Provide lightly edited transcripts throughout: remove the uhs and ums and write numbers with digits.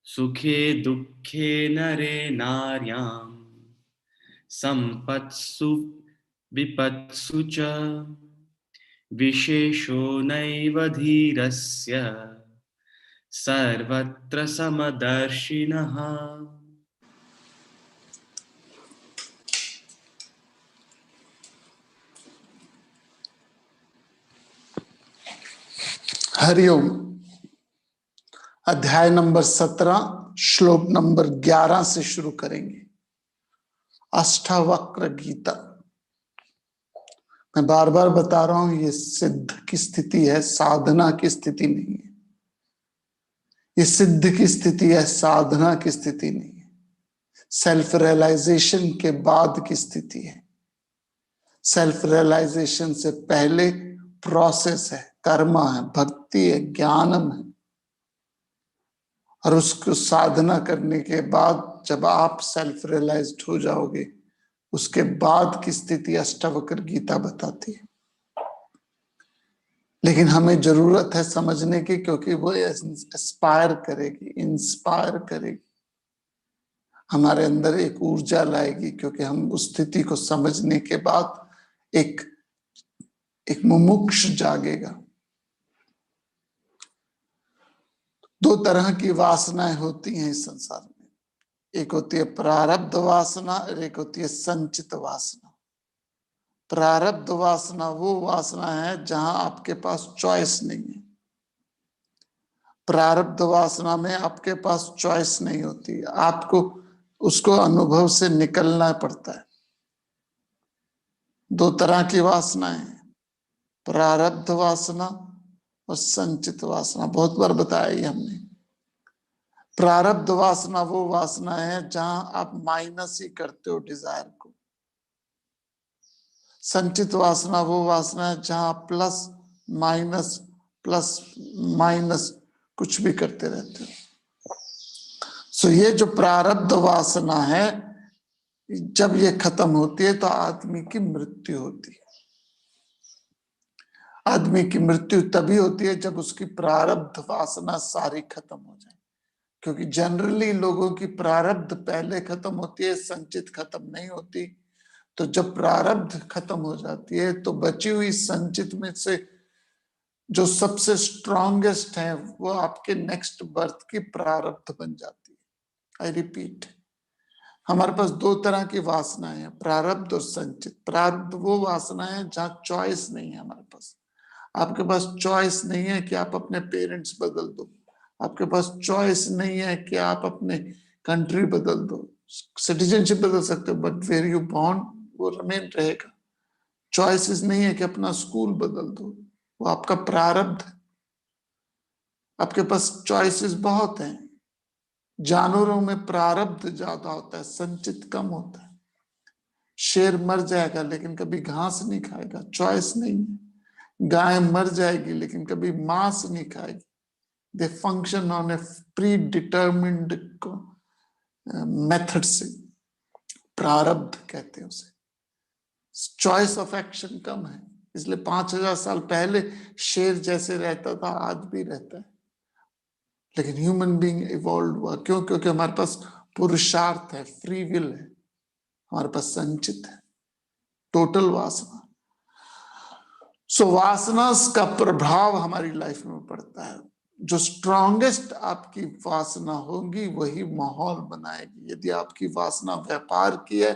सुखे दुःखे नरे नार्यां संपत्सु विपत्सु च विशेषो नैव धीरस्य सर्वत्र समदर्शिनः। हरिओम। अध्याय नंबर 17 श्लोक नंबर 11 से शुरू करेंगे। अष्टावक्र गीता। मैं बार बार बता रहा हूं, ये सिद्ध की स्थिति है, साधना की स्थिति नहीं है। ये सिद्ध की स्थिति है, साधना की स्थिति नहीं है। सेल्फ रियलाइजेशन के बाद की स्थिति है। सेल्फ रियलाइजेशन से पहले प्रोसेस है, कर्मा है, भक्ति है, ज्ञानम है। और उसको साधना करने के बाद जब आप सेल्फ रियलाइज्ड हो जाओगे, उसके बाद की स्थिति अष्टावक्र गीता बताती है। लेकिन हमें जरूरत है समझने की, क्योंकि वो एस्पायर करेगी, इंस्पायर करेगी, हमारे अंदर एक ऊर्जा लाएगी। क्योंकि हम उस स्थिति को समझने के बाद एक मुमुक्ष जागेगा। दो तरह की वासनाएं होती हैं इस संसार में। एक होती है प्रारब्ध वासना और एक होती है संचित वासना। प्रारब्ध वासना वो वासना है जहां आपके पास चॉइस नहीं है। प्रारब्ध वासना में आपके पास चॉइस नहीं होती, आपको उसको अनुभव से निकलना पड़ता है। दो तरह की वासनाएं हैं, प्रारब्ध वासना और संचित वासना। बहुत बार बताया ही हमने। प्रारब्ध वासना वो वासना है जहां आप माइनस ही करते हो डिजायर को। संचित वासना वो वासना है जहां प्लस माइनस कुछ भी करते रहते हो। सो ये जो प्रारब्ध वासना है, जब ये खत्म होती है तो आदमी की मृत्यु होती है। आदमी की मृत्यु तभी होती है जब उसकी प्रारब्ध वासना सारी खत्म हो जाए। क्योंकि जनरली लोगों की प्रारब्ध पहले खत्म होती है, संचित खत्म नहीं होती। तो जब प्रारब्ध खत्म हो जाती है तो बची हुई संचित में से जो सबसे स्ट्रॉन्गेस्ट है वो आपके नेक्स्ट बर्थ की प्रारब्ध बन जाती है। आई रिपीट, हमारे पास दो तरह की वासनाएं हैं, प्रारब्ध और संचित। प्रारब्ध वो वासना है जहां चॉइस नहीं है हमारे पास। आपके पास चॉइस नहीं है कि आप अपने पेरेंट्स बदल दो, आपके पास चॉइस नहीं है कि आप अपने कंट्री बदल दो। सिटीजनशिप बदल सकते हो, बट वेयर यू बॉर्न वो रिमेन रहेगा। चॉइसेस नहीं है कि अपना स्कूल बदल दो, वो आपका प्रारब्ध है। आपके पास चॉइसेस बहुत हैं। जानवरों में प्रारब्ध ज्यादा होता है, संचित कम होता है। शेर मर जाएगा लेकिन कभी घास नहीं खाएगा, चॉइस नहीं है। गाय मर जाएगी लेकिन कभी मांस नहीं खाएगी। They function on a predetermined method से, प्रारब्ध कहते हैं उसे। चॉइस ऑफ एक्शन कम है, इसलिए 5000 साल पहले शेर जैसे रहता था आज भी रहता है। लेकिन ह्यूमन बीइंग इवॉल्व हुआ क्यों? क्योंकि हमारे पास पुरुषार्थ है, फ्री विल है, हमारे पास संचित है, टोटल वासना। सो वासना का प्रभाव हमारी लाइफ में पड़ता है। जो स्ट्रॉन्गेस्ट आपकी वासना होगी वही माहौल बनाएगी। यदि आपकी वासना व्यापार की है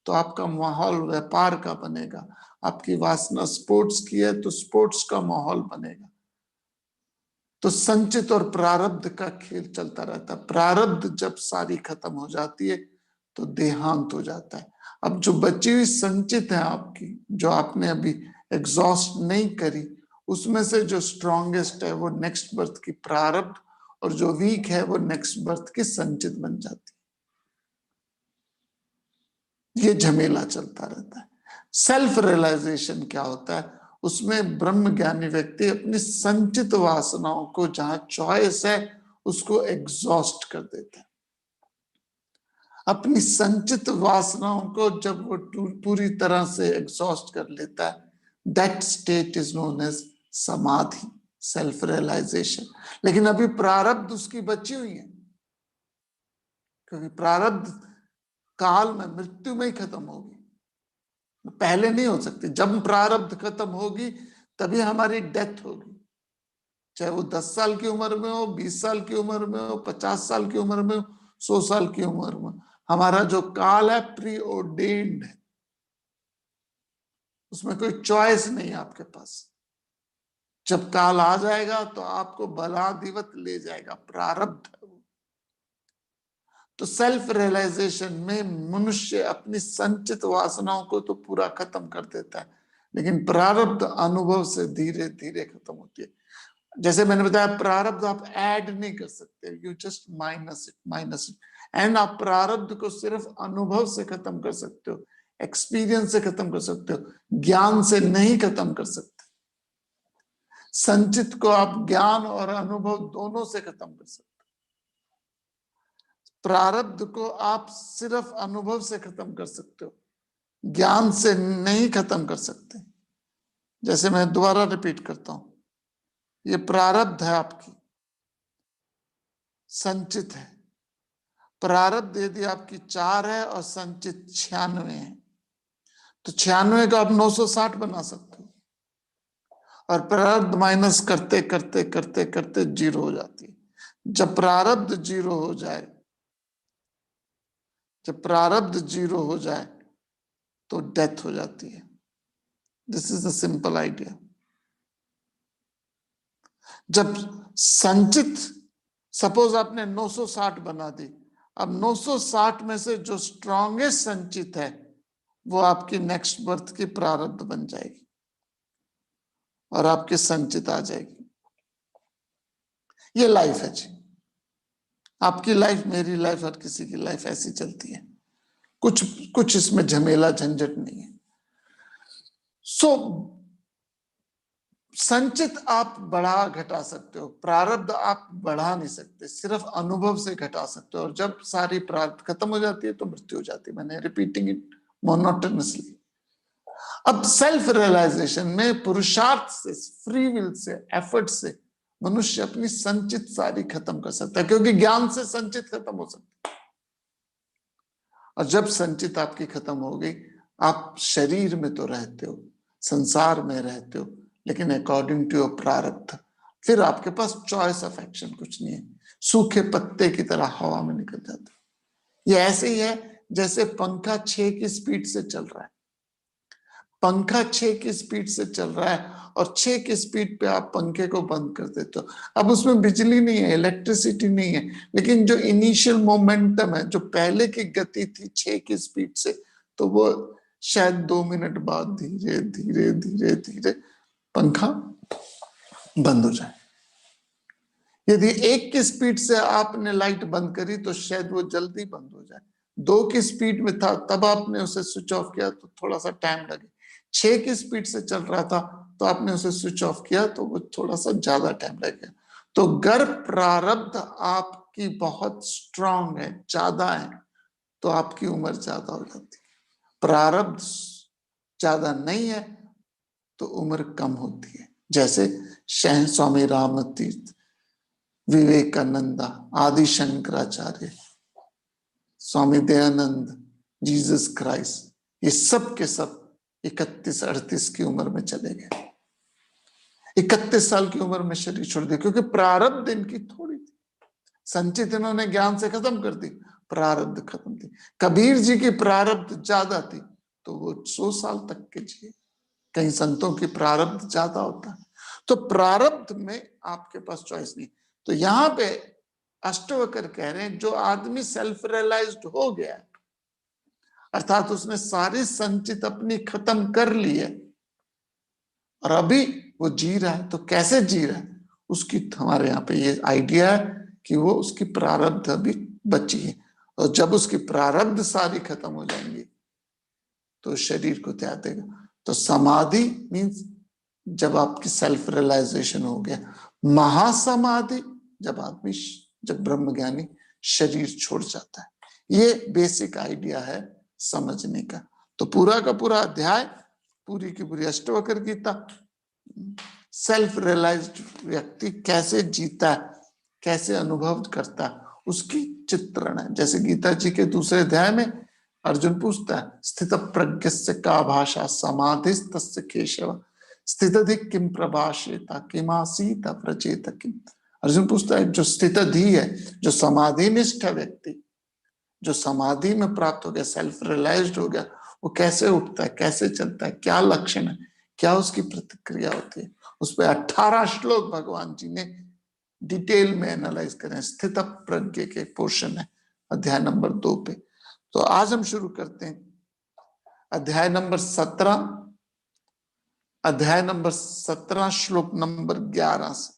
तो आपका माहौल व्यापार का बनेगा। आपकी वासना स्पोर्ट्स की है तो स्पोर्ट्स का माहौल बनेगा। तो संचित और प्रारब्ध का खेल चलता रहता है। प्रारब्ध जब सारी खत्म हो जाती है तो देहांत हो जाता है। अब जो बची हुई संचित है आपकी, जो आपने अभी एग्जॉस्ट नहीं करी, उसमें से जो स्ट्रॉन्गेस्ट है वो नेक्स्ट बर्थ की प्रारब्ध, और जो वीक है वो नेक्स्ट बर्थ की संचित बन जाती है। ये झमेला चलता रहता है। सेल्फ रियलाइजेशन क्या होता है? उसमें ब्रह्म ज्ञानी व्यक्ति अपनी संचित वासनाओं को, जहां चॉइस है, उसको एग्जॉस्ट कर देता है। अपनी संचित वासनाओं को जब वो पूरी तरह से एग्जॉस्ट कर लेता है, that state is known as samadhi, self realisation. लेकिन अभी प्रारब्ध उसकी बची हुई है। क्योंकि प्रारब्ध काल में मृत्यु में ही खत्म होगी, पहले नहीं हो सकती। जब प्रारब्ध खत्म होगी तभी हमारी डेथ होगी, चाहे वो 10 साल की उम्र में हो, 20 साल की उम्र में हो, 50 साल की उम्र में हो, 100 साल की उम्र में। हमारा जो काल है प्री ऑर्डेन्ड है, उसमें कोई चॉइस नहीं है आपके पास। जब काल आ जाएगा तो आपको बलादिवत ले जाएगा, प्रारब्ध है वो। तो सेल्फ रियलाइजेशन में मनुष्य अपनी संचित वासनाओं को तो पूरा खत्म कर देता है, लेकिन प्रारब्ध अनुभव से धीरे धीरे खत्म होती है। जैसे मैंने बताया, प्रारब्ध आप ऐड नहीं कर सकते, you just minus it. And आप प्रारब्ध को सिर्फ अनुभव से खत्म कर सकते हो, एक्सपीरियंस से खत्म कर सकते हो, ज्ञान से नहीं खत्म कर सकते। संचित को आप ज्ञान और अनुभव दोनों से खत्म कर सकते हो। प्रारब्ध को आप सिर्फ अनुभव से खत्म कर सकते हो, ज्ञान से नहीं खत्म कर सकते। जैसे मैं दोबारा रिपीट करता हूं, ये प्रारब्ध है आपकी, संचित है। प्रारब्ध यदि आपकी 4 है और संचित 96 है, तो 96 को आप 960 बना सकते हो, और प्रारब्ध माइनस करते करते करते करते 0 हो जाती है। जब प्रारब्ध 0 हो जाए, जब प्रारब्ध 0 हो जाए तो डेथ हो जाती है। This is the simple idea. जब संचित, सपोज आपने 960 बना दी, अब 960 में से जो स्ट्रॉन्गेस्ट संचित है वो आपकी नेक्स्ट बर्थ की प्रारब्ध बन जाएगी और आपकी संचित आ जाएगी। ये लाइफ है जी, आपकी लाइफ, मेरी लाइफ, हर किसी की लाइफ ऐसी चलती है। कुछ इसमें झमेला झंझट नहीं है। सो संचित आप बढ़ा घटा सकते हो, प्रारब्ध आप बढ़ा नहीं सकते, सिर्फ अनुभव से घटा सकते हो। और जब सारी प्रारब्ध खत्म हो जाती है तो मृत्यु हो जाती है। मैंने रिपीटिंग इट मोनोटोनसली। अब सेल्फ रियलाइजेशन में पुरुषार्थ से, फ्री विल से, एफर्ट से मनुष्य अपनी संचित सारी खत्म कर सकता है, क्योंकि ज्ञान से संचित खत्म हो सकती है। और जब संचित आपकी खत्म हो गई, आप शरीर में तो रहते हो, संसार में रहते हो, लेकिन अकॉर्डिंग टू योर प्रारब्ध, फिर आपके पास चॉइस ऑफ एक्शन कुछ नहीं है। सूखे पत्ते की तरह हवा में निकल जाते। ये ऐसे ही है जैसे पंखा 6 की स्पीड से चल रहा है। पंखा 6 की स्पीड से चल रहा है और 6 की स्पीड पे आप पंखे को बंद कर देते हो। अब उसमें बिजली नहीं है, इलेक्ट्रिसिटी नहीं है, लेकिन जो इनिशियल मोमेंटम है, जो पहले की गति थी 6 की स्पीड से, तो वो शायद 2 मिनट बाद धीरे धीरे धीरे धीरे पंखा बंद हो जाए। यदि 1 की स्पीड से आपने लाइट बंद करी तो शायद वो जल्दी बंद हो जाए। 2 की स्पीड में था तब आपने उसे स्विच ऑफ किया तो थोड़ा सा टाइम लगे। 6 की स्पीड से चल रहा था तो आपने उसे स्विच ऑफ किया तो वो थोड़ा सा ज्यादा टाइम लगेगा। तो गर्भ प्रारब्ध आपकी बहुत स्ट्रांग है, ज्यादा है, तो आपकी उम्र ज्यादा हो जाती है। प्रारब्ध ज्यादा नहीं है तो उम्र कम होती है। जैसे शह स्वामी रामतीर्थ, विवेकानंदा, आदि शंकराचार्य, स्वामी दयानंद, जीसस क्राइस्ट, ये सब के सब 31-38 की उम्र में चले गए। 31 साल की उम्र में शरीर छोड़ दिया, क्योंकि प्रारब्ध इनकी थोड़ी थी। संचित इन्होंने ज्ञान से खत्म कर दी, प्रारब्ध खत्म थी। कबीर जी की प्रारब्ध ज्यादा थी तो वो 100 साल तक के जिए। कई संतों की प्रारब्ध ज्यादा होता है। तो प्रारब्ध में आपके पास चॉइस नहीं। तो यहाँ पे अष्टवक्र कह रहे हैं, जो आदमी सेल्फ रियलाइज्ड हो गया, अर्थात उसने सारी संचित अपनी खत्म कर ली है और अभी वो जी रहा है, तो कैसे जी रहा है उसकी हमारे यहाँ पे ये आइडिया है कि वो उसकी प्रारब्ध अभी बची है, और जब उसकी प्रारब्ध सारी खत्म हो जाएंगी तो शरीर को त्याग देगा। तो समाधि मीन्स जब आपकी सेल्फ रियलाइजेशन हो गया। महासमाधि जब ब्रह्मज्ञानी शरीर छोड़ जाता है। ये बेसिक आइडिया है समझने का। तो पूरा का पूरा अध्याय, पूरी की पूरी अष्टवक्र गीता, सेल्फ रियलाइज्ड व्यक्ति कैसे जीता है, कैसे अनुभव करता है, उसकी चित्रण है। जैसे गीता जी के दूसरे अध्याय में अर्जुन पूछता है, स्थित प्रज्ञस्य का भाषा समाधिस्तस्य केशव स्थितधि किम प्रभाषेता किमासीत प्रचेत किम। अर्जुन पूछता है, जो स्थितधि है, जो समाधिनिष्ठ व्यक्ति, जो समाधि में प्राप्त हो गया, सेल्फ रियलाइज्ड हो गया, वो कैसे उठता है, कैसे चलता है, क्या लक्षण है, क्या उसकी प्रतिक्रिया होती है। उस पर 18 श्लोक भगवान जी ने डिटेल में एनालाइज करें। स्थित प्रज्ञ के पोर्शन है अध्याय नंबर 2 पे। तो आज हम शुरू करते हैं अध्याय नंबर 17, अध्याय नंबर 17 श्लोक नंबर 11 से।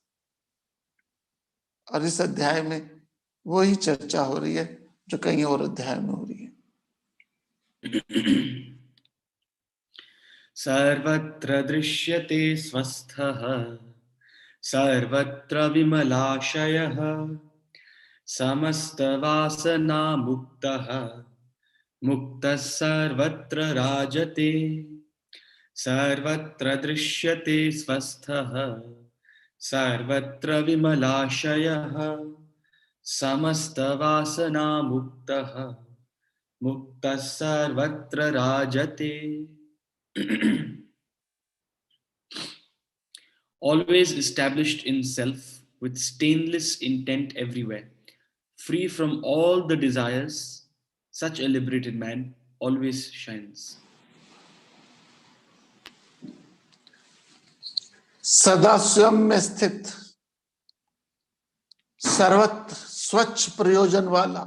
और इस अध्याय में वही चर्चा हो रही है जो कहीं और अध्याय में हो रही है। सर्वत्र दृश्यते स्वस्थः सर्वत्र विमलाशयः समस्तवासनामुक्तः मुक्तः सर्वत्र राजते। सर्वत्र दृश्यते स्वस्थः सर्वत्र विमलाशयः समस्तवासनामुक्तः मुक्तः सर्वत्र राजते। Always established in self with stainless intent everywhere, free from all the desires, such a liberated man always shines. सदा स्वयं में स्थित, सर्वत्र स्वच्छ प्रयोजन वाला,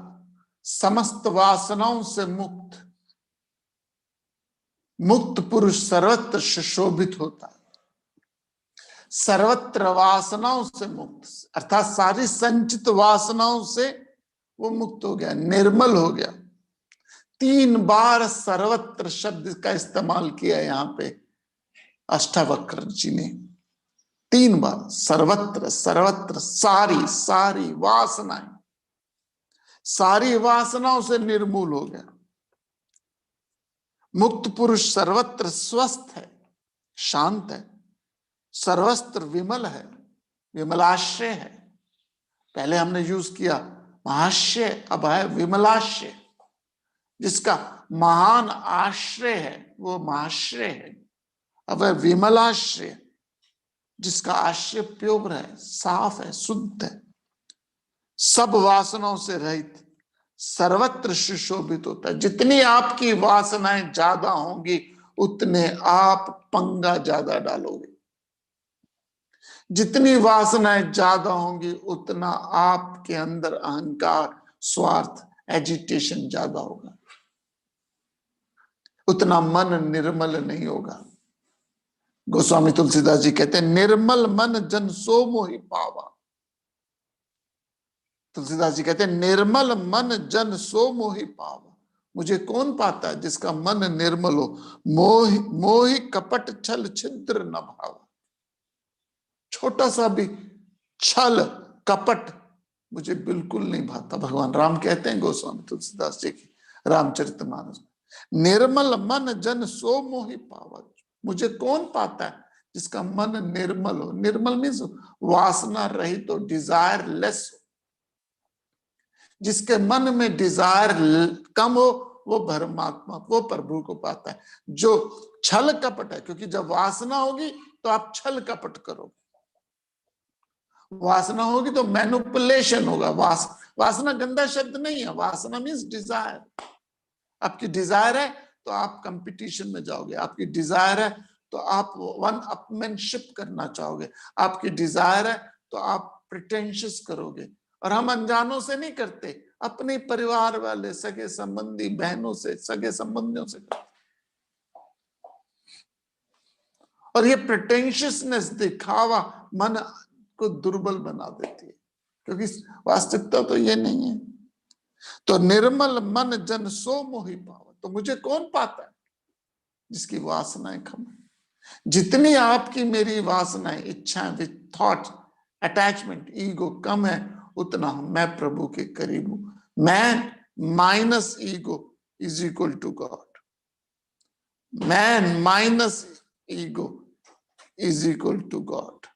समस्त वासनाओं से मुक्त, मुक्त पुरुष सर्वत्र सुशोभित होता है। सर्वत्र वासनाओं से मुक्त अर्थात सारी संचित वासनाओं से वो मुक्त हो गया, निर्मल हो गया। 3 बार सर्वत्र शब्द का इस्तेमाल किया यहां पे अष्टावक्र जी ने। 3 बार सर्वत्र, सर्वत्र, सारी सारी वासनाएं, सारी वासनाओं से निर्मूल हो गया। मुक्त पुरुष सर्वत्र स्वस्थ है, शांत है, सर्वत्र विमल है, विमलाश्रय है। पहले हमने यूज किया महाश्रय, अब है विमलाश्रय। जिसका महान आश्रय है वो महाश्रय है। अब है विमलाश्रय, जिसका आश्रय प्योर है, साफ है, शुद्ध है, सब वासनाओं से रहित, सर्वत्र सुशोभित होता है। जितनी आपकी वासनाएं ज्यादा होंगी उतने आप पंगा ज्यादा डालोगे। जितनी वासनाएं ज्यादा होंगी उतना आपके अंदर अहंकार, स्वार्थ, एजिटेशन ज्यादा होगा, उतना मन निर्मल नहीं होगा। गोस्वामी तुलसीदास जी कहते हैं, निर्मल मन जन सो मोहि पावा। तुलसीदास जी कहते हैं, निर्मल मन जन सो मोहि पावा। मुझे कौन पाता है? जिसका मन निर्मल हो। मोहि मोहि कपट छल छिद्र न भावा। छोटा सा भी छल कपट मुझे बिल्कुल नहीं भाता। भगवान राम कहते हैं गोस्वामी तुलसीदास जी की रामचरितमानस, निर्मल मन जन सो मोहि पावा। मुझे कौन पाता है? जिसका मन निर्मल हो। निर्मल मीन्स वासना रहित हो, डिजायर लेस हो। जिसके मन में डिजायर कम हो वो परमात्मा, वो प्रभु को पाता है। जो छल कपट है, क्योंकि जब वासना होगी तो आप छल कपट करोगे, वासना होगी तो मैनिपुलेशन होगा। वासना गंदा शब्द नहीं है, वासना मीन्स डिजायर। आपकी डिजायर है तो आप कंपटीशन में जाओगे, आपकी डिजायर है तो आप वन अपमैनशिप करना चाहोगे, आपकी डिजायर है तो आप प्रिटेंशियस करोगे। और हम अनजानों से नहीं करते, अपने परिवार वाले, सगे संबंधी, बहनों से, सगे संबंधियों से करते। और ये प्रिटेंशियसनेस, दिखावा मन को दुर्बल बना देती है, क्योंकि वास्तविकता तो ये नहीं है। तो निर्मल मन जन सो मोहि पावा। तो मुझे कौन पाता है? जिसकी वासनाएं कम है। जितनी आपकी मेरी वासनाएं, इच्छाएं, थॉट, अटैचमेंट, ईगो कम है, उतना मैं प्रभु के करीब हूं। Man minus ego is equal to God. Man minus ego is equal to God.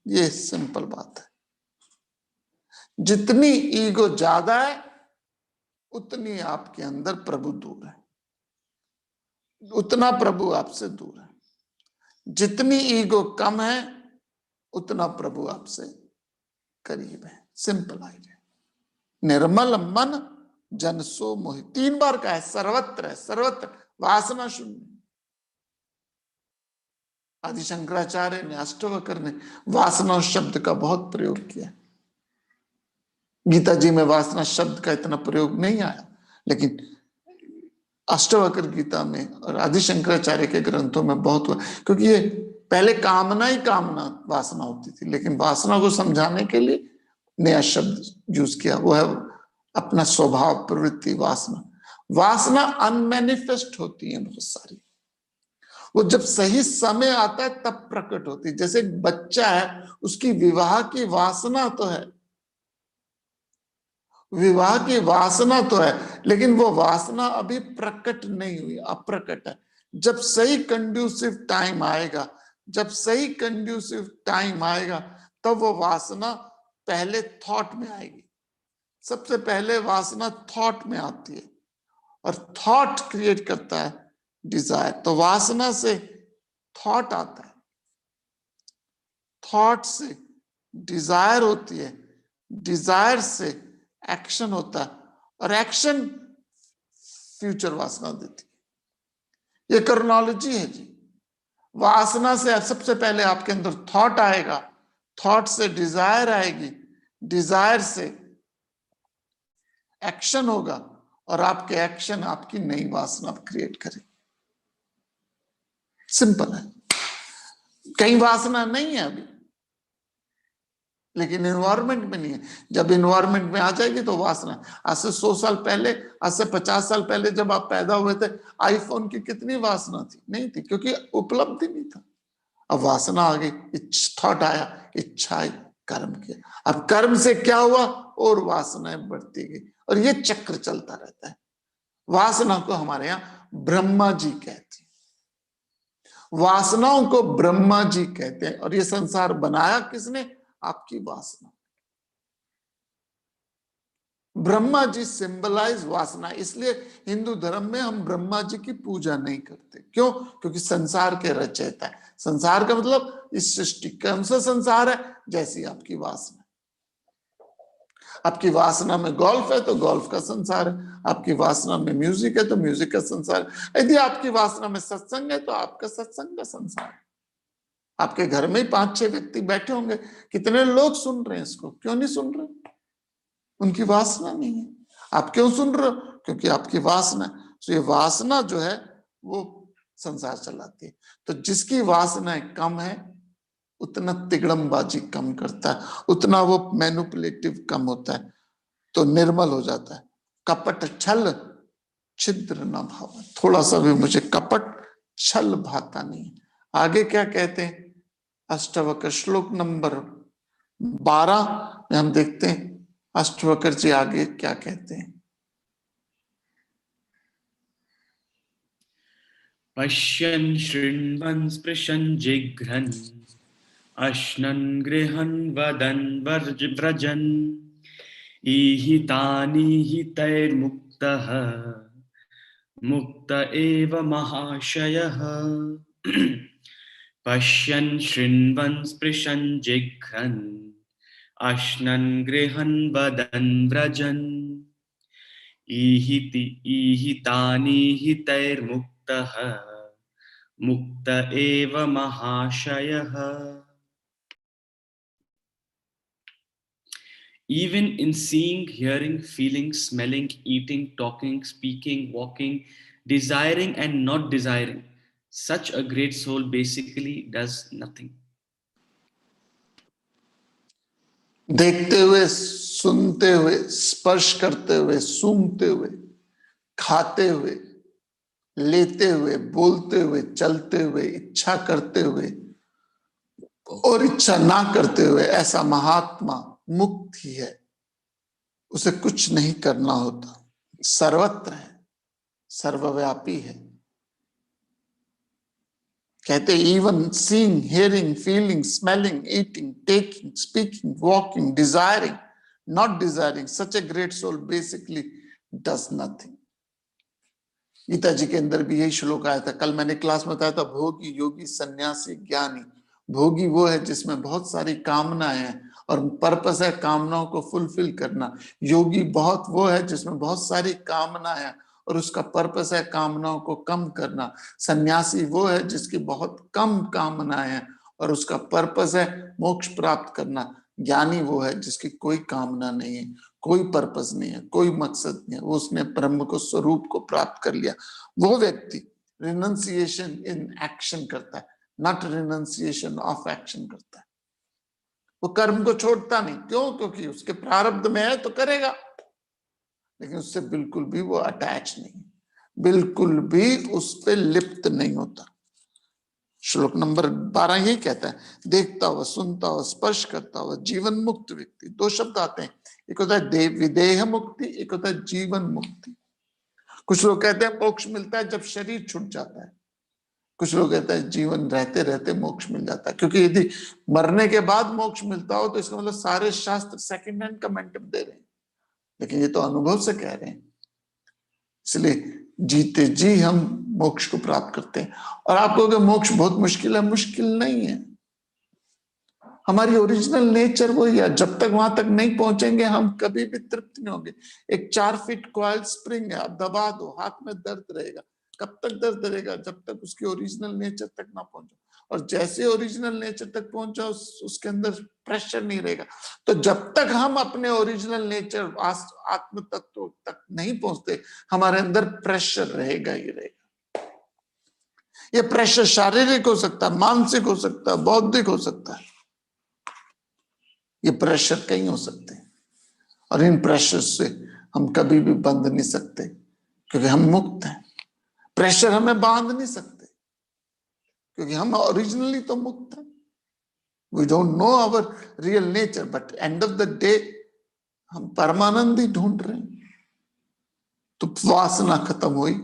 ये सिंपल बात है। जितनी ईगो ज्यादा है उतनी आपके अंदर प्रभु दूर है, उतना प्रभु आपसे दूर है। जितनी ईगो कम है उतना प्रभु आपसे करीब है। Simple idea. निर्मल मन जन सो मोहि, 3 बार का है, सर्वत्र है, सर्वत्र वासना शून्य। आदि शंकराचार्य ने, अष्टवक्र ने वासना शब्द का बहुत प्रयोग किया। गीता जी में वासना शब्द का इतना प्रयोग नहीं आया, लेकिन अष्टवक्र गीता में और आदि शंकराचार्य के ग्रंथों में बहुत हुआ, क्योंकि ये पहले कामना ही कामना वासना होती थी, लेकिन वासना को समझाने के लिए नया शब्द यूज किया, वो है अपना स्वभाव, प्रवृत्ति, वासना। वासना अनमैनिफेस्ट होती है बहुत सारी, वो जब सही समय आता है तब प्रकट होती है। जैसे एक बच्चा है, उसकी विवाह की वासना तो है, विवाह की वासना तो है, लेकिन वो वासना अभी प्रकट नहीं हुई, अप्रकट है। जब सही कंड्यूसिव टाइम आएगा, जब सही कंड्यूसिव टाइम आएगा, तब वो वासना पहले थॉट में आएगी। सबसे पहले वासना थॉट में आती है, और थॉट क्रिएट करता है डिजायर। तो वासना से थॉट आता है, थॉट से डिजायर होती है, डिजायर से एक्शन होता है, और एक्शन फ्यूचर वासना देती है। ये क्रोनोलॉजी है जी। वासना से सबसे पहले आपके अंदर थॉट आएगा, थॉट से डिजायर आएगी, डिजायर से एक्शन होगा, और आपके एक्शन आपकी नई वासना क्रिएट करेगी। सिंपल है। कहीं वासना नहीं है अभी, लेकिन एनवायरमेंट में नहीं है। जब एनवायरमेंट में आ जाएगी तो वासना। आज से 100 साल पहले, आज से 50 साल पहले जब आप पैदा हुए थे, आईफोन की कितनी वासना थी? नहीं थी, क्योंकि उपलब्धि नहीं था। अब वासना आ गई, थॉट आया, इच्छा आई, कर्म किया। अब कर्म से क्या हुआ? और वासनाएं बढ़ती गई, और ये चक्र चलता रहता है। वासना को हमारे यहाँ ब्रह्मा जी कहते हैं, वासनाओं को ब्रह्मा जी कहते हैं। और ये संसार बनाया किसने? आपकी वासना। ब्रह्मा जी सिंबलाइज वासना, इसलिए हिंदू धर्म में हम ब्रह्मा जी की पूजा नहीं करते। क्यों? क्योंकि संसार के रचयिता है। संसार का मतलब इस सृष्टि कौन सा संसार है? जैसी आपकी वासना। आपकी वासना में गोल्फ है तो गोल्फ का संसार है, आपकी वासना में म्यूजिक है तो म्यूजिक का संसार है, यदि आपकी वासना में सत्संग है तो आपका सत्संग का संसार है। आपके घर में 5-6 व्यक्ति बैठे होंगे, कितने लोग सुन रहे हैं इसको? क्यों नहीं सुन रहे? उनकी वासना नहीं है। आप क्यों सुन रहे हो? क्योंकि आपकी वासना। तो ये वासना जो है वो संसार चलाती है। तो जिसकी वासनाएं कम है उतना तिगड़मबाजी कम करता है, उतना वो मैनिपुलेटिव कम होता है, तो निर्मल हो जाता है। कपट छल छिद्र न भाव, थोड़ा सा भी मुझे कपट छल भाता नहीं। आगे क्या कहते हैं? अष्टवक्र श्लोक नंबर 12 में हम देखते हैं अष्टवक्र जी आगे क्या कहते हैं। पश्यन् शृण्वन् स्पृशन् जिघ्रन् अश्नन् गृहन् वदन् व्रजन् ईहितानीहितैर्मुक्तः मुक्त एव महाशयः। पश्यन् शृण्वन् स्पृशन् जिघ्रन् अश्नन् गृहन् वदन् व्रजन् ईहितानीहितैर्मुक्तः मुक्त एव महाशयः। Even in seeing, hearing, feeling, smelling, eating, talking, speaking, walking, desiring and not desiring, such a great soul basically does nothing. देखते हुए, सुनते हुए, स्पर्श करते हुए, सूंघते हुए, खाते हुए, लेते हुए, बोलते हुए, चलते हुए, इच्छा करते हुए और इच्छा ना करते हुए, ऐसा महात्मा मुक्त ही है। उसे कुछ नहीं करना होता, सर्वत्र है, सर्वव्यापी है। कहते even seeing, hearing, feeling, smelling, eating, taking, speaking, walking, desiring, not desiring. Such a great soul basically does nothing. Gita ji के अंदर भी यही श्लोक आया था। कल मैंने क्लास में बताया था, भोगी योगी सन्यासी ज्ञानी। भोगी वो है जिसमें बहुत सारी कामनाएं हैं और पर्पस है कामनाओं को फुलफिल करना। योगी बहुत वो है जिसमें बहुत सारी कामनाएं हैं और उसका पर्पस है कामनाओं को कम करना। सन्यासी वो है जिसकी बहुत कम कामनाएं हैं और उसका पर्पस है मोक्ष प्राप्त करना। ज्ञानी वो है जिसकी कोई कामना नहीं है, कोई पर्पस नहीं है, कोई मकसद नहीं है, वो उसने ब्रह्म को स्वरूप को प्राप्त कर लिया। वो व्यक्ति रिनंसिएशन इन एक्शन करता है, नॉट रिनंसिएशन ऑफ एक्शन करता है। वो कर्म को छोड़ता नहीं। क्यों? क्योंकि उसके प्रारब्ध में है तो करेगा, लेकिन उससे बिल्कुल भी वो अटैच नहीं, बिल्कुल भी उस पर लिप्त नहीं होता। श्लोक नंबर 12 यही कहता है, देखता हुआ, सुनता हुआ, स्पर्श करता हुआ जीवन मुक्त व्यक्ति। दो शब्द आते हैं, एक होता है विदेह मुक्ति, एक होता है जीवन मुक्ति। कुछ लोग कहते हैं मोक्ष मिलता है जब शरीर छूट जाता है, कुछ लोग कहते हैं जीवन रहते रहते मोक्ष मिल जाता है। क्योंकि यदि मरने के बाद मोक्ष मिलता हो तो इसका मतलब सारे शास्त्र सेकंड हैंड कमेंट दे रहे हैं, लेकिन ये तो अनुभव से कह रहे हैं। इसलिए जीते जी हम मोक्ष को प्राप्त करते हैं। और आप कहोगे मोक्ष बहुत मुश्किल है, मुश्किल नहीं है। हमारी ओरिजिनल नेचर वही है। जब तक वहां तक नहीं पहुंचेंगे हम कभी भी तृप्त नहीं होंगे। एक 4 फीट कॉइल स्प्रिंग है, आप दबा दो, हाथ में दर्द रहेगा। कब तक दर्द रहेगा? जब तक उसकी ओरिजिनल नेचर तक ना पहुंचो। और जैसे ओरिजिनल नेचर तक पहुंचा उसके अंदर प्रेशर नहीं रहेगा। तो जब तक हम अपने ओरिजिनल नेचर आत्म तत्व तक नहीं पहुंचते, हमारे अंदर प्रेशर रहेगा ही रहेगा। ये प्रेशर शारीरिक हो सकता है, मानसिक हो सकता है, बौद्धिक हो सकता है। ये प्रेशर कहीं हो सकते हैं और इन प्रेशर से हम कभी भी बंध नहीं सकते, क्योंकि हम मुक्त हैं। प्रेशर हमें बांध नहीं सकते, क्योंकि हम ओरिजिनली तो मुक्त हैं। We don't know our real nature, but end of the day हम परमानंद ही ढूंढ रहे हैं। तो वासना खत्म हुई,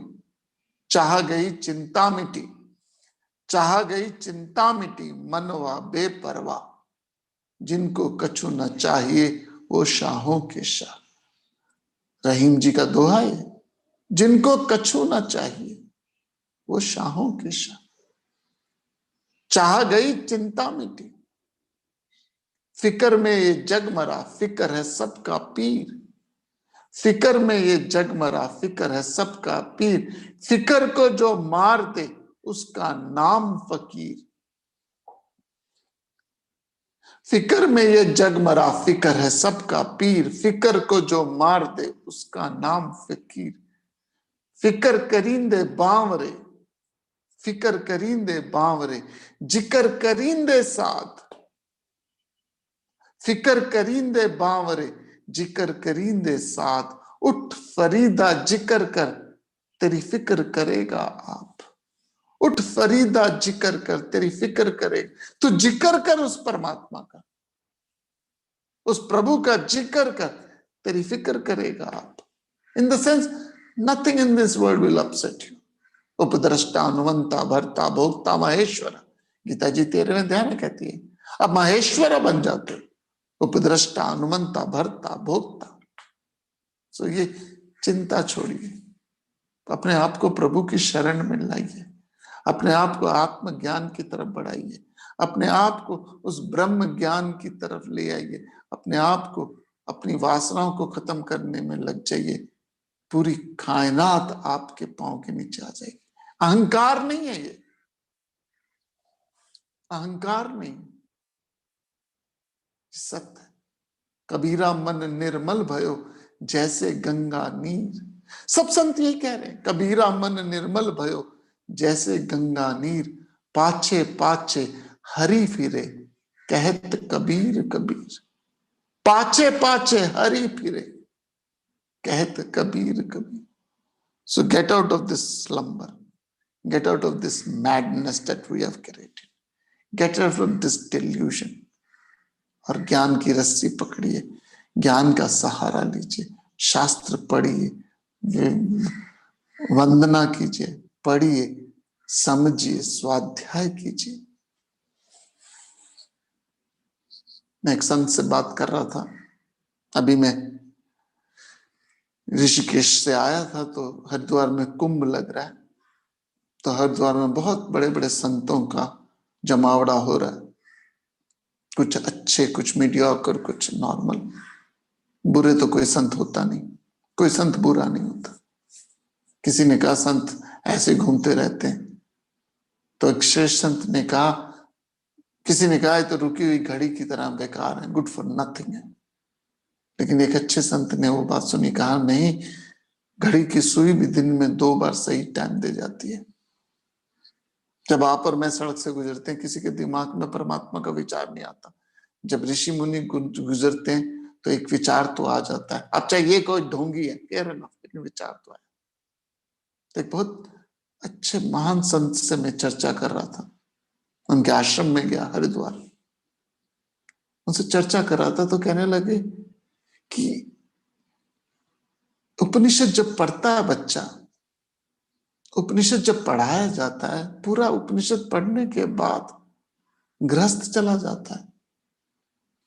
चाह गई चिंता मिटी, चाह गई चिंता मिटी, मनवा बेपरवाह। जिनको कछु न चाहिए वो शाहों के शाह। रहीम जी का दोहा है, जिनको कछु न चाहिए वो शाहों के शाह। चाह गई चिंता मिटी, फिक्र में ये जग मरा, फिक्र है सबका पीर। फिक्र में ये जग मरा, फिक्र है सबका पीर। फिक्र को जो मार दे उसका नाम फकीर। फिक्र में ये जग मरा, फिक्र है सबका पीर। फिक्र को जो मार दे उसका नाम फकीर। फिक्र करींदे बावरे, फिक्र करींदे बावरे, जिक्र करींदे साथ। फिक्र करींदे बावरे, जिक्र करींदे साथ। उठ फरीदा जिक्र कर, तेरी फिक्र करेगा आप। उठ फरीदा जिक्र कर, तेरी फिक्र करेगा। तू जिक्र कर उस परमात्मा का, उस प्रभु का जिक्र कर, तेरी फिक्र करेगा आप। In the sense nothing in this world will upset you. उपद्रष्टा, अनुवंता, भर्ता, भोक्ता, महेश्वर। गीता जी 13वें अध्याय में कहती है अब महेश्वर बन जाते हो। उपद्रष्टा, अनुमंता, भर्ता, भोक्ता। सो ये चिंता छोड़िए, अपने आप को प्रभु की शरण में लाइए, अपने आप को आत्मज्ञान की तरफ बढ़ाइए, अपने आप को उस ब्रह्म ज्ञान की तरफ ले आइए, अपने आप को अपनी वासनाओं को खत्म करने में लग जाइए। पूरी कायनात आपके पांव के नीचे आ जाएगी। अहंकार नहीं है ये, अहंकार नहीं, सत्य। कबीरा मन निर्मल भयो, जैसे गंगा नीर। सब संत यही कह रहे हैं, कबीरा मन निर्मल भयो, जैसे गंगा नीर। पाछे पाछे हरि फिरे, कहत कबीर कबीर। पाछे पाछे हरि फिरे, कहत Kabir Kabir. So get out of this slumber, get out of this madness that we have created, get out of this delusion। और ज्ञान की रस्सी पकड़िए, ज्ञान का सहारा लीजिए, शास्त्र पढ़िए, वंदना कीजिए, पढ़िए, समझिए, स्वाध्याय कीजिए। मैं एक संत से बात कर रहा था, अभी मैं ऋषिकेश से आया था तो हरिद्वार में कुंभ लग रहा है, तो हरिद्वार में बहुत बड़े बड़े संतों का जमावड़ा हो रहा है, कुछ अच्छे, कुछ मीडियोकर, कुछ नॉर्मल। बुरे तो कोई संत होता नहीं, कोई संत बुरा नहीं होता। किसी ने कहा संत ऐसे घूमते रहते हैं, तो एक श्रेष्ठ संत ने कहा, किसी ने कहा है तो रुकी हुई घड़ी की तरह बेकार है, गुड फॉर नथिंग है। लेकिन एक अच्छे संत ने वो बात सुनी, कहा नहीं, घड़ी की सुई भी दिन में 2 बार सही टाइम दे जाती है। जब आप और मैं सड़क से गुजरते हैं, किसी के दिमाग में परमात्मा का विचार नहीं आता। जब ऋषि मुनि गुजरते हैं तो एक विचार तो आ जाता है। अब चाहे ये कोई ढोंगी है, फेयर एनफ, लेकिन विचार तो आया। तो एक बहुत अच्छे महान संत से मैं चर्चा कर रहा था, उनके आश्रम में गया हरिद्वार, उनसे चर्चा कर रहा था तो कहने लगे कि उपनिषद जब पढ़ता है बच्चा, उपनिषद जब पढ़ाया जाता है, पूरा उपनिषद पढ़ने के बाद गृहस्थ चला जाता है।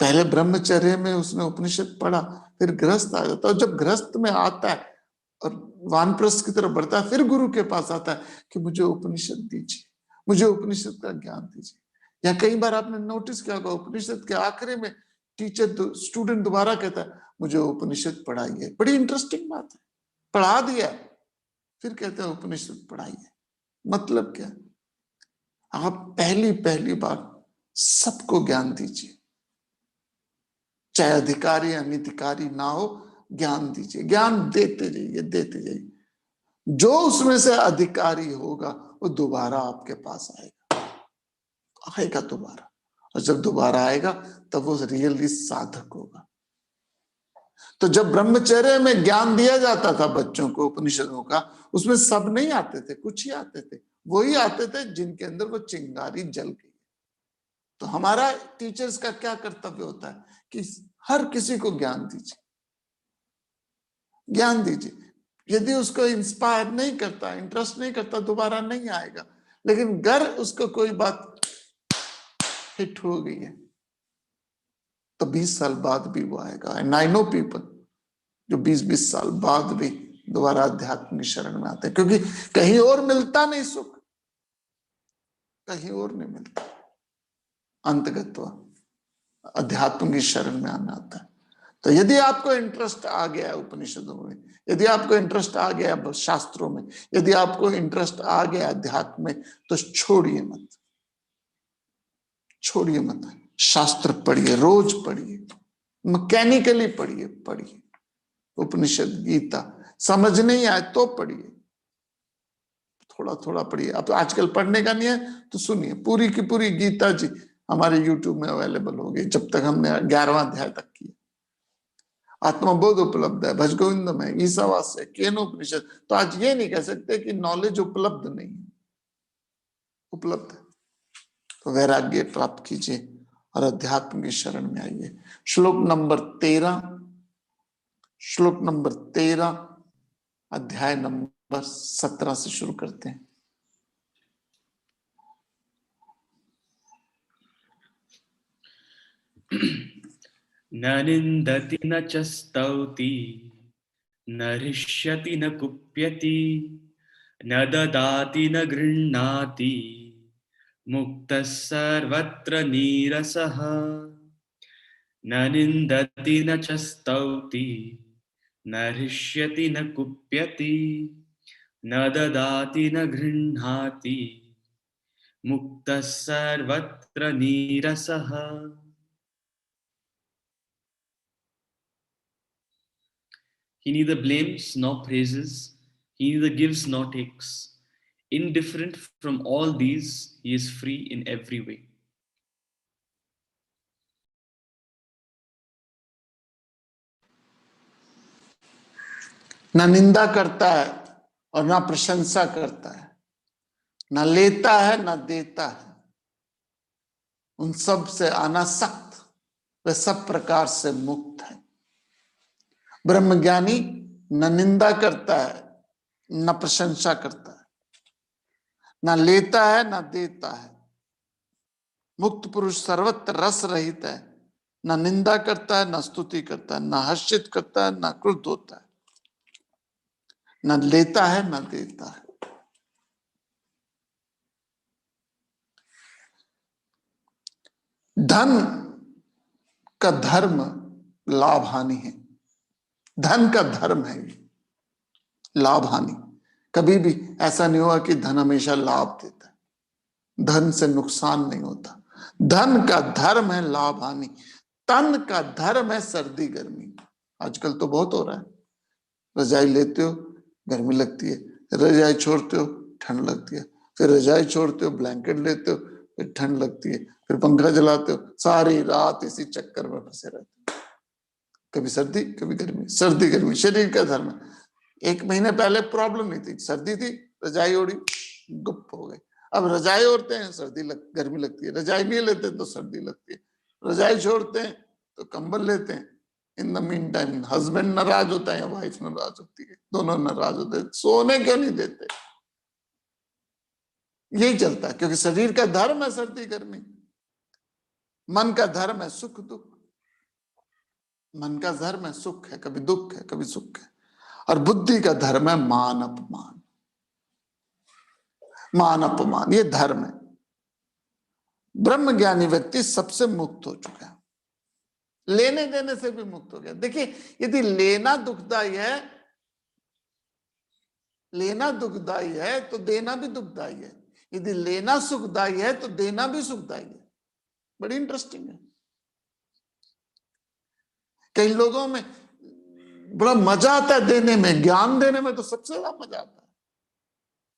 पहले ब्रह्मचर्य में उसने उपनिषद पढ़ा, फिर गृहस्थ आ जाता है। और जब गृहस्थ में आता है और वानप्रस्थ की तरफ बढ़ता है, फिर गुरु के पास आता है कि मुझे उपनिषद दीजिए, मुझे उपनिषद का ज्ञान दीजिए। या कई बार आपने नोटिस किया होगा, उपनिषद के आखिरी में टीचर स्टूडेंट दोबारा कहता है मुझे उपनिषद पढ़ाइए। बड़ी इंटरेस्टिंग बात है, पढ़ा दिया फिर कहते हैं उपनिषद पढ़ाइए। मतलब क्या? आप पहली पहली बार सबको ज्ञान दीजिए, चाहे अधिकारी या अनधिकारी ना हो, ज्ञान दीजिए, ज्ञान देते जाइए, देते जाइए। जो उसमें से अधिकारी होगा वो दोबारा आपके पास आएगा, आएगा दोबारा। और जब दोबारा आएगा तब वो रियली साधक होगा। तो जब ब्रह्मचर्य में ज्ञान दिया जाता था बच्चों को उपनिषदों का, उसमें सब नहीं आते थे, कुछ ही आते थे। वही आते थे जिनके अंदर वो चिंगारी जल गई। तो हमारा टीचर्स का क्या कर्तव्य होता है कि हर किसी को ज्ञान दीजिए, ज्ञान दीजिए। यदि उसको इंस्पायर नहीं करता, इंटरेस्ट नहीं करता, दोबारा नहीं आएगा। लेकिन अगर उसको कोई बात हिट हो गई है तो 20 साल बाद भी वो आएगा। एंड आई नो पीपल जो 20-20 साल बाद भी दोबारा अध्यात्म की शरण में आते हैं, क्योंकि कहीं और मिलता नहीं सुख, कहीं और नहीं मिलता। अंतगत्व अध्यात्म की शरण में आना आता है। तो यदि आपको इंटरेस्ट आ गया है उपनिषदों में, यदि आपको इंटरेस्ट आ गया शास्त्रों में, यदि आपको इंटरेस्ट आ गया अध्यात्म में, तो छोड़िए मत, छोड़िए मत। शास्त्र पढ़िए, रोज पढ़िए, मैकेनिकली पढ़िए, पढ़िए उपनिषद, गीता। समझ नहीं आए तो पढ़िए, थोड़ा थोड़ा पढ़िए। अब तो आजकल पढ़ने का नहीं है तो सुनिए, पूरी की पूरी गीता जी हमारे यूट्यूब में अवेलेबल होगी, जब तक हमने 11वां अध्याय तक किया। आत्मबोध उपलब्ध है, भजगोविंदम है, ईसावास्य, केनोपनिषद। तो आज ये नहीं कह सकते कि नॉलेज उपलब्ध नहीं है, उपलब्ध है। तो वैराग्य प्राप्त कीजिए और अध्यात्म की शरण में आइए। श्लोक नंबर 13, श्लोक नंबर 13, अध्याय नंबर 17 से शुरू करते हैं। न निंदति न च स्तौति, न हृष्यति न कुप्यति, न ददाति न गृह्णाति, मुक्तः सर्वत्र नीरसः। न निंदति न च स्तौति, न हृष्यति न कुप्यति, न ददाति न गृह्णाति, मुक्तः सर्वत्र नीरसः। He neither blames nor praises, he neither gives nor takes. Indifferent from all these, he is free in every way. ना निंदा करता है और ना प्रशंसा करता है, ना लेता है ना देता है, उन सब से अनासक्त, वह सब प्रकार से मुक्त है। ब्रह्मज्ञानी न निंदा करता है, न प्रशंसा करता है, न लेता है न देता है। मुक्त पुरुष सर्वत्र रस रहित है, ना निंदा करता है, ना स्तुति करता है, ना हर्षित करता है, ना क्रुद्ध होता है, ना लेता है, ना देता है। धन का धर्म लाभ हानि है। धन का धर्म है ये, लाभ हानि। कभी भी ऐसा नहीं हुआ कि धन हमेशा लाभ देता है। धन से नुकसान नहीं होता। धन का धर्म है लाभ हानि। तन का धर्म है सर्दी गर्मी। आजकल तो बहुत हो रहा है, रजाई लेते हो गर्मी लगती है, रजाई छोड़ते हो ठंड लगती है, फिर रजाई छोड़ते हो ब्लैंकेट लेते हो फिर ठंड लगती है, फिर पंखा चलाते हो, सारी रात इसी चक्कर में फंसे रहते हो। कभी सर्दी कभी गर्मी, सर्दी गर्मी शरीर का धर्म है। 1 महीने पहले प्रॉब्लम नहीं थी, सर्दी थी, रजाई ओढ़ी, गुप हो गई। अब रजाई ओढ़ते हैं गर्मी लगती है, रजाई नहीं लेते तो सर्दी लगती है, रजाई छोड़ते हैं तो कंबल लेते हैं। In the mean time husband नाराज होता है या वाइफ नाराज होती है, दोनों नाराज होते हैं, सोने क्यों नहीं देते। यही चलता है क्योंकि शरीर का धर्म है सर्दी गर्मी। मन का धर्म है सुख दुख। मन का धर्म है सुख है, कभी दुख है कभी सुख है। और बुद्धि का धर्म है मान अपमान। मान अपमान ये धर्म है। ब्रह्म ज्ञानी व्यक्ति सबसे मुक्त हो चुका है, लेने देने से भी मुक्त हो गया। देखिए, यदि लेना दुखदाई है, लेना दुखदाई है तो देना भी दुखदाई है। यदि लेना सुखदाई है तो देना भी सुखदाई है। बड़ी इंटरेस्टिंग है। कई लोगों में बड़ा मजा आता है देने में, ज्ञान देने में तो सबसे ज्यादा मजा आता है।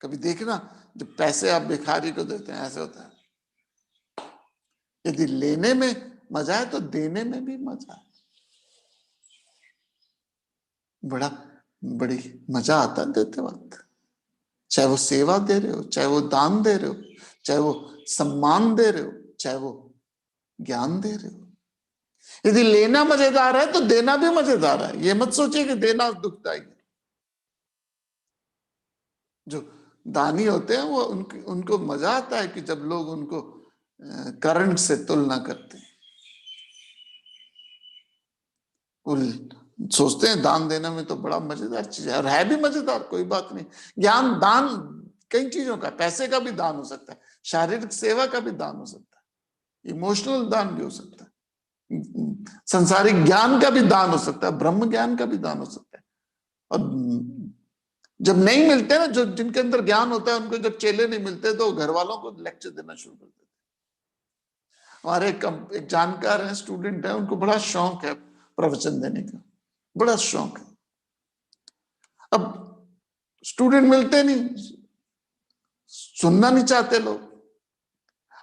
कभी देखना, जब पैसे आप भिखारी को देते हैं ऐसे होता है। यदि लेने में मजा है तो देने में भी मजा है। बड़ी मजा आता है देते वक्त। चाहे वो सेवा दे रहे हो, चाहे वो दान दे रहे हो, चाहे वो सम्मान दे रहे हो, चाहे वो ज्ञान दे रहे हो। यदि लेना मजेदार है तो देना भी मजेदार है। ये मत सोचिए कि देना दुखदाई है। जो दानी होते हैं वो उनको मजा आता है कि जब लोग उनको करंट से तुलना करते हैं। वो सोचते हैं दान देने में तो बड़ा मजेदार चीज है, और है भी मजेदार, कोई बात नहीं। ज्ञान दान कई चीजों का, पैसे का भी दान हो सकता है, शारीरिक सेवा का भी दान हो सकता है, इमोशनल दान भी हो सकता है, संसारिक ज्ञान का भी दान हो सकता है, ब्रह्म ज्ञान का भी दान हो सकता है। और जब नहीं मिलते ना, जो जिनके अंदर ज्ञान होता है, उनको जब चेले नहीं मिलते तो घर वालों को लेक्चर देना शुरू कर देते। हमारे एक जानकार है, स्टूडेंट है, उनको बड़ा शौक है प्रवचन देने का, बड़ा शौक है। अब स्टूडेंट मिलते नहीं, सुनना नहीं चाहते लोग।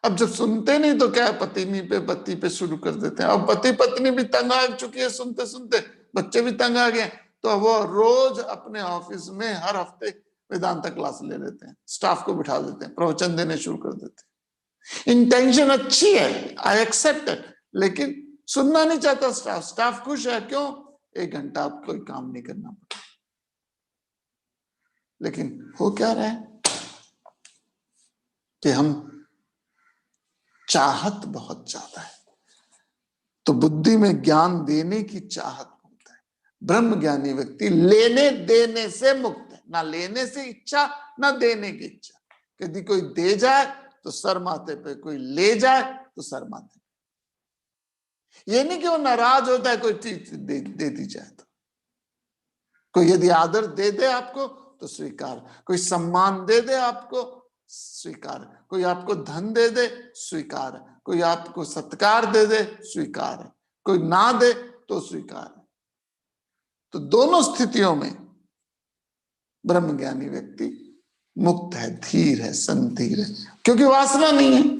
अब जब सुनते नहीं तो क्या, पति पे शुरू कर देते हैं। अब पति पत्नी भी तंग आ चुकी है सुनते सुनते, बच्चे भी तंग आ गए, तो वो रोज अपने ऑफिस में हर हफ्ते वेदांत क्लास ले लेते हैं, स्टाफ को बिठा देते हैं, प्रवचन देने शुरू कर देते हैं। इंटेंशन अच्छी है, आई एक्सेप्ट इट, लेकिन सुनना नहीं चाहता स्टाफ। स्टाफ खुश है, क्यों? 1 घंटा आप कोई काम नहीं करना पड़ता। लेकिन हो क्या रहा है कि हम चाहत बहुत ज्यादा है, तो बुद्धि में ज्ञान देने की चाहत बहुत है। ब्रह्म ज्ञानी व्यक्ति लेने देने से मुक्त है, ना लेने से इच्छा ना देने की इच्छा। यदि कोई दे जाए तो सर माथे पे, कोई ले जाए तो सर माथे पे। ये नहीं कि वो नाराज होता है कोई चीज दे दी जाए तो। कोई यदि आदर दे दे आपको तो स्वीकार, कोई सम्मान दे दे आपको स्वीकार, कोई आपको धन दे दे स्वीकार, कोई आपको सत्कार दे दे स्वीकार है, कोई ना दे तो स्वीकार है। तो दोनों स्थितियों में ब्रह्म ज्ञानी व्यक्ति मुक्त है, धीर है, संधीर है, क्योंकि वासना नहीं है।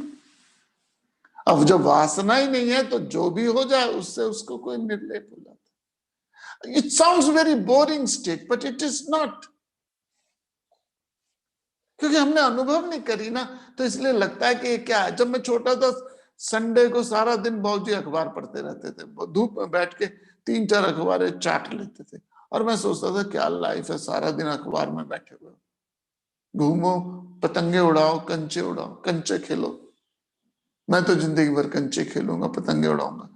अब जब वासना ही नहीं है तो जो भी हो जाए उससे उसको कोई निर्लेप हो जाता है। It sounds very boring state, but it is not, क्योंकि हमने अनुभव नहीं करी ना, तो इसलिए लगता है कि क्या है। जब मैं छोटा था, संडे को सारा दिन बाबूजी अखबार पढ़ते रहते थे, धूप में बैठ के 3-4 अखबारें चाट लेते थे, और मैं सोचता था क्या लाइफ है, सारा दिन अखबार में बैठे हुए, घूमो, पतंगे उड़ाओ, कंचे उड़ाओ, कंचे खेलो। मैं तो जिंदगी भर कंचे खेलूंगा, पतंगे उड़ाऊंगा।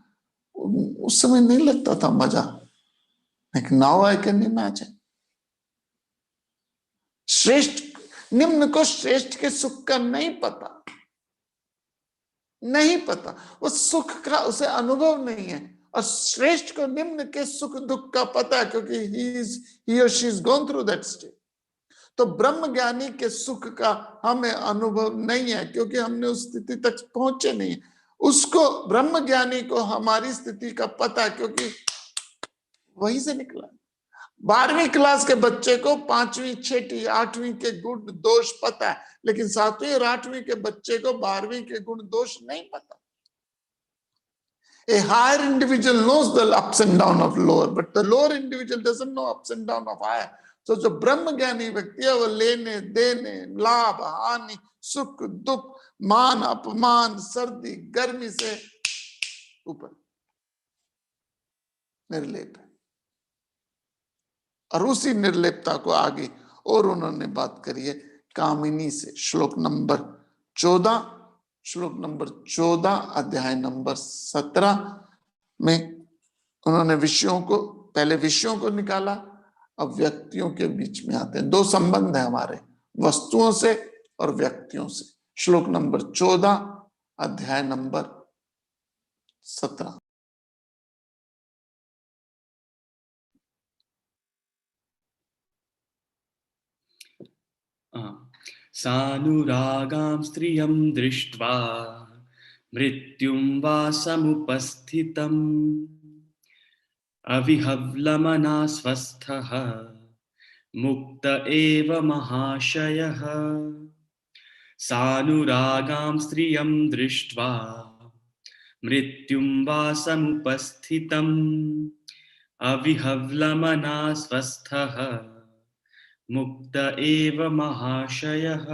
उस समय नहीं लगता था मजा, लेकिन नाउ आई कैन इमेजिन। श्रेष्ठ निम्न को श्रेष्ठ के सुख का नहीं पता, नहीं पता, उस सुख का उसे अनुभव नहीं है। और श्रेष्ठ को निम्न के सुख दुख का पता है, क्योंकि he or she is gone through that state। तो ब्रह्म ज्ञानी के सुख का हमें अनुभव नहीं है, क्योंकि हमने उस स्थिति तक पहुंचे नहीं। उसको ब्रह्म ज्ञानी को हमारी स्थिति का पता है, क्योंकि वहीं से निकला। 12वीं क्लास के बच्चे को 5वीं 6वीं 8वीं के गुण दोष पता है, लेकिन 7वीं और 8वीं के बच्चे को 12वीं के गुण दोष नहीं पता। A higher individual knows the ups and downs of lower, but the lower individual doesn't know ups and downs of higher। तो जो ब्रह्म ज्ञानी व्यक्ति है वो लेने देने, लाभ हानि, सुख दुख, मान अपमान, सर्दी गर्मी से ऊपर निर्लेप है। और उसी निर्लेपता को आगे और उन्होंने बात करी है कामिनी से। श्लोक नंबर 14 अध्याय नंबर 17 में उन्होंने विषयों को, पहले विषयों को निकाला, अब व्यक्तियों के बीच में आते हैं। दो संबंध है हमारे, वस्तुओं से और व्यक्तियों से। श्लोक नंबर 14 अध्याय नंबर 17। सानुरागां स्त्रियं दृष्ट्वा मृत्युं वा समुपस्थितम् अविहवलमना स्वस्थः मुक्त एव महाशयः। सानुरागां स्त्रियं दृष्ट्वा मृत्युं वा समुपस्थितम् अविहवलमना स्वस्थः मुक्त एव महाशयः।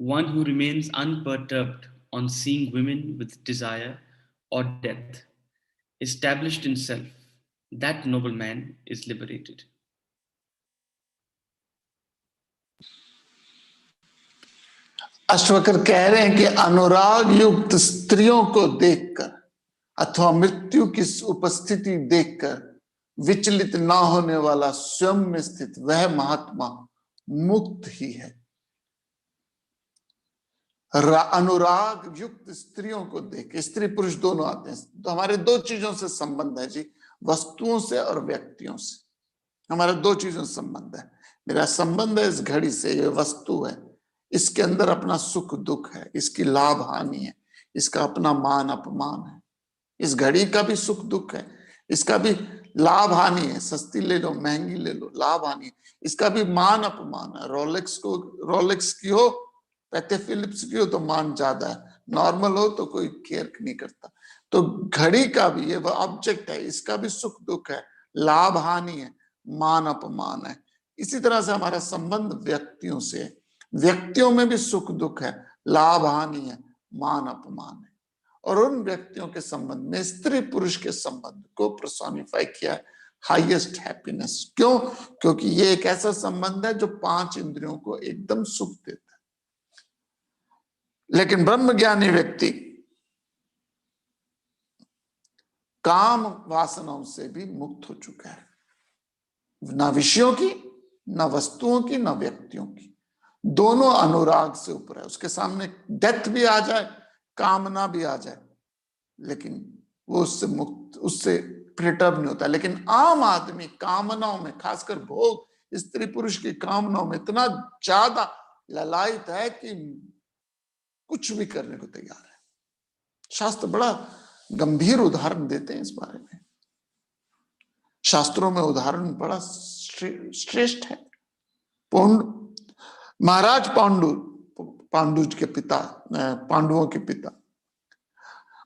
One who remains unperturbed on seeing women with desire or death, established in self, that noble man is liberated. अश्वकर कह रहे हैं कि अनुराग युक्त स्त्रियों को देखकर अथवा मृत्यु की उपस्थिति देखकर विचलित ना होने वाला स्वयं में स्थित वह महात्मा मुक्त ही है। अनुराग युक्त स्त्रियों को देख, स्त्री पुरुष दोनों आते हैं, तो हमारे दो चीजों से संबंध है जी, वस्तुओं से और व्यक्तियों से। हमारा दो चीजों से संबंध है। मेरा संबंध है इस घड़ी से, ये वस्तु है, इसके अंदर अपना सुख दुख है, इसकी लाभ हानि है, इसका अपना मान अपमान है। इस घड़ी का भी सुख दुख है, इसका भी लाभ हानि है, सस्ती ले लो महंगी ले लो लाभ हानि है, इसका भी मान अपमान है। रोलेक्स की हो, कहते फिलिप्स की हो तो मान ज्यादा है, नॉर्मल हो तो कोई केयर नहीं करता। तो घड़ी का भी ये ऑब्जेक्ट है, इसका भी सुख दुख है, लाभ हानि है, मान अपमान है। इसी तरह से हमारा संबंध व्यक्तियों से है, व्यक्तियों में भी सुख दुख है, लाभ हानि है, मान अपमान है। और उन व्यक्तियों के संबंध में स्त्री पुरुष के संबंध को पर्सोनिफाई किया है हाईएस्ट हैप्पीनेस। क्यों? क्योंकि ये एक ऐसा संबंध है जो 5 इंद्रियों को एकदम सुख देता है। लेकिन ब्रह्मज्ञानी व्यक्ति काम वासनाओं से भी मुक्त हो चुका है, ना विषयों की, ना वस्तुओं की, ना व्यक्तियों की, दोनों अनुराग से ऊपर है। उसके सामने डेथ भी आ जाए, कामना भी आ जाए, लेकिन वो उससे मुक्त, उससे प्रिटर्ब नहीं होता। लेकिन आम आदमी कामनाओं में, खासकर भोग, स्त्री पुरुष की कामनाओं में इतना ज्यादा ललायित है कि कुछ भी करने को तैयार है। शास्त्र बड़ा गंभीर उदाहरण देते हैं इस बारे में। शास्त्रों में उदाहरण बड़ा श्रेष्ठ है। महाराज पांडु के पिता, पांडवों के पिता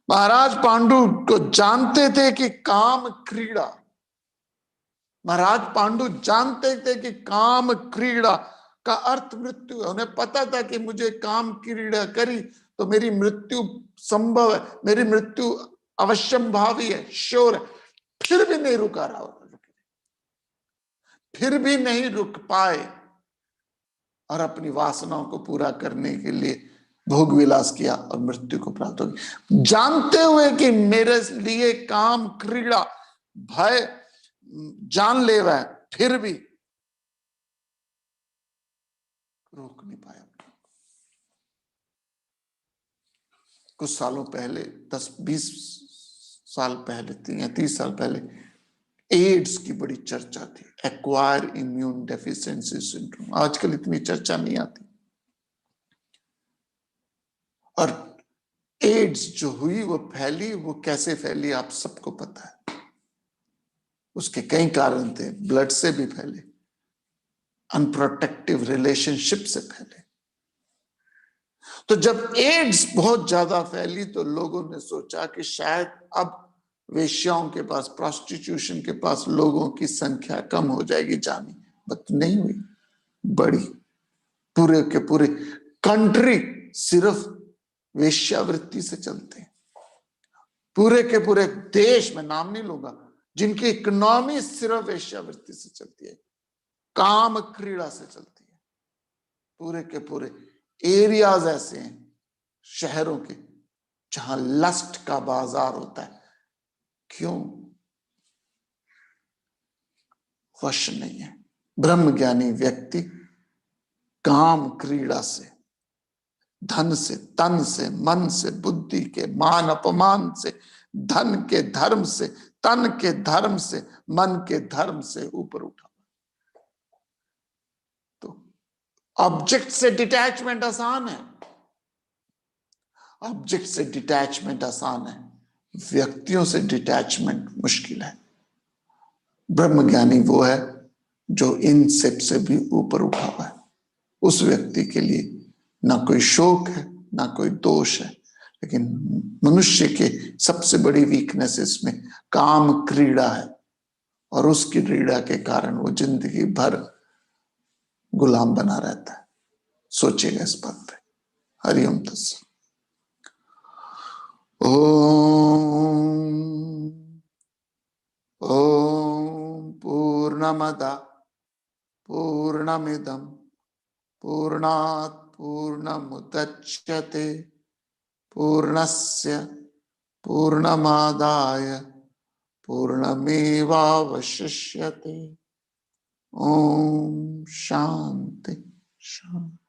महाराज पांडु को जानते थे कि काम क्रीड़ा, महाराज पांडु जानते थे कि काम क्रीड़ा का अर्थ मृत्यु है। उन्हें पता था कि मुझे काम क्रीड़ा करी तो मेरी मृत्यु संभव है, मेरी मृत्यु अवश्यम भावी है, श्योर है। फिर भी नहीं रुका रहा, फिर भी नहीं रुक पाए। और अपनी वासनाओं को पूरा करने के लिए भोग विलास किया और मृत्यु को प्राप्त हो गई, जानते हुए कि मेरे लिए काम, क्रीड़ा, भय जानलेवा है, फिर भी रोक नहीं पाया। कुछ सालों पहले, 10-20 साल पहले, 30 साल पहले एड्स की बड़ी चर्चा थी, एक्वायर इम्यून डेफिशिएंसी सिंड्रोम। आजकल इतनी चर्चा नहीं आती। और एड्स जो हुई वो फैली, वो कैसे फैली आप सबको पता है। उसके कई कारण थे, ब्लड से भी फैले, अनप्रोटेक्टिव रिलेशनशिप से फैले। तो जब एड्स बहुत ज्यादा फैली तो लोगों ने सोचा कि शायद अब वेश्याओं के पास, प्रोस्टिट्यूशन के पास लोगों की संख्या कम हो जाएगी जानी, बट नहीं हुई, बढ़ी। पूरे के पूरे कंट्री सिर्फ वेश्यावृत्ति से चलते हैं। पूरे के पूरे देश में, नाम नहीं लूंगा, जिनकी इकोनॉमी सिर्फ वेश्यावृत्ति से चलती है, काम क्रीड़ा से चलती है। पूरे के पूरे एरियाज ऐसे हैं शहरों के जहां लस्ट का बाजार होता है। क्यों? वश नहीं है। ब्रह्मज्ञानी व्यक्ति काम क्रीड़ा से, धन से, तन से, मन से, बुद्धि के, मान अपमान से, धन के धर्म से, तन के धर्म से, मन के धर्म से ऊपर उठा। तो ऑब्जेक्ट से डिटैचमेंट आसान है, ऑब्जेक्ट से डिटैचमेंट आसान है, व्यक्तियों से डिटैचमेंट मुश्किल है। ब्रह्मज्ञानी वो है जो इन सब से भी ऊपर उठा हुआ है। उस व्यक्ति के लिए ना कोई शोक है, ना कोई दोष है। लेकिन मनुष्य के सबसे बड़ी वीकनेस इसमें काम क्रीड़ा है, और उसकी क्रीड़ा के कारण वो जिंदगी भर गुलाम बना रहता है। सोचिएगा इस बात पे। हरिओम तत्सत। ओम ओम पूर्णमदा पूर्णमिदं पूर्णात् पूर्णमुदच्यते पूर्णस्य पूर्णमादाय पूर्णमेवावशिष्यते। ओम शांति शांति।